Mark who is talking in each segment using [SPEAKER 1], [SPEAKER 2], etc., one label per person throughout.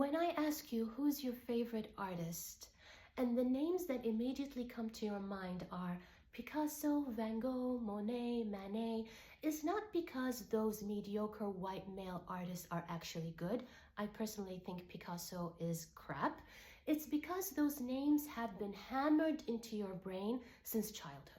[SPEAKER 1] When I ask you who's your favorite artist, and the names that immediately come to your mind are Picasso, Van Gogh, Monet, Manet, it's not because those mediocre white male artists are actually good. I personally think Picasso is crap. It's because those names have been hammered into your brain since childhood.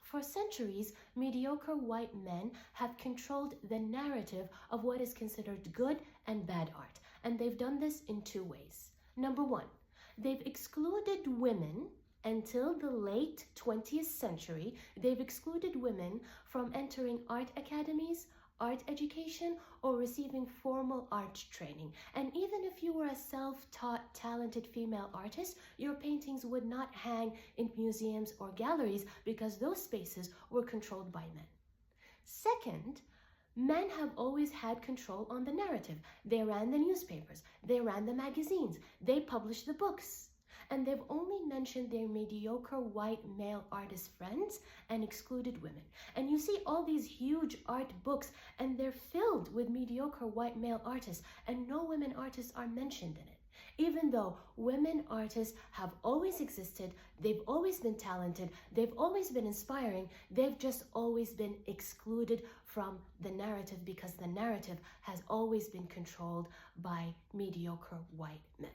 [SPEAKER 1] For centuries, mediocre white men have controlled the narrative of what is considered good and bad art, and they've done this in two ways. Number one, they've excluded women. Until the late 20th century, they've excluded women from entering art academies, art education, or receiving formal art training. And even if you were a self-taught, talented female artist, your paintings would not hang in museums or galleries because those spaces were controlled by men. Second, men have always had control on the narrative. They ran the newspapers, they ran the magazines, they published the books. And they've only mentioned their mediocre white male artist friends and excluded women. And you see all these huge art books and they're filled with mediocre white male artists and no women artists are mentioned in it. Even though women artists have always existed, they've always been talented, they've always been inspiring, they've just always been excluded from the narrative because the narrative has always been controlled by mediocre white men.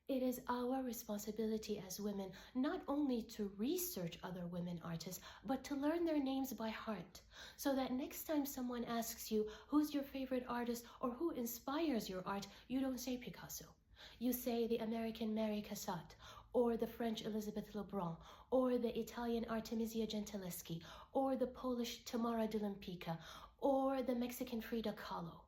[SPEAKER 1] It is our responsibility as women not only to research other women artists, but to learn their names by heart, so that next time someone asks you who's your favorite artist or who inspires your art, you don't say Picasso. You say the American Mary Cassatt, or the French Elizabeth Lebrun, or the Italian Artemisia Gentileschi, or the Polish Tamara de Lempicka, or the Mexican Frida Kahlo.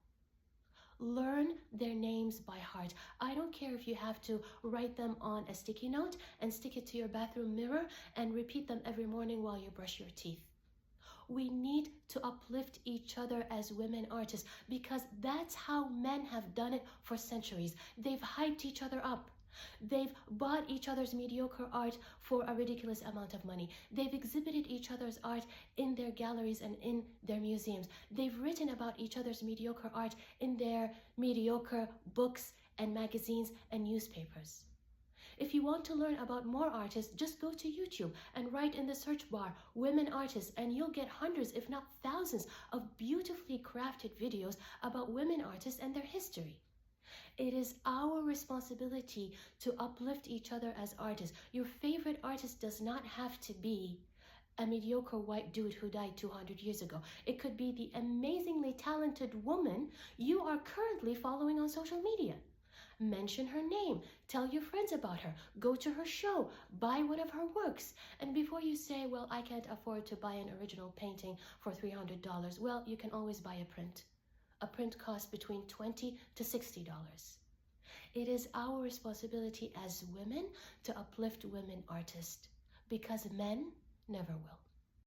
[SPEAKER 1] Learn their names by heart. I don't care if you have to write them on a sticky note and stick it to your bathroom mirror and repeat them every morning while you brush your teeth. We need to uplift each other as women artists because that's how men have done it for centuries. They've hyped each other up. They've bought each other's mediocre art for a ridiculous amount of money. They've exhibited each other's art in their galleries and in their museums. They've written about each other's mediocre art in their mediocre books and magazines and newspapers. If you want to learn about more artists, just go to YouTube and write in the search bar, women artists, and you'll get hundreds, if not thousands, of beautifully crafted videos about women artists and their history. It is our responsibility to uplift each other as artists. Your favorite artist does not have to be a mediocre white dude who died 200 years ago. It could be the amazingly talented woman you are currently following on social media. Mention her name, tell your friends about her, go to her show, buy one of her works. And before you say, well, I can't afford to buy an original painting for $300, well, you can always buy a print. A print costs between $20 to $60. It is our responsibility as women to uplift women artists because men never will.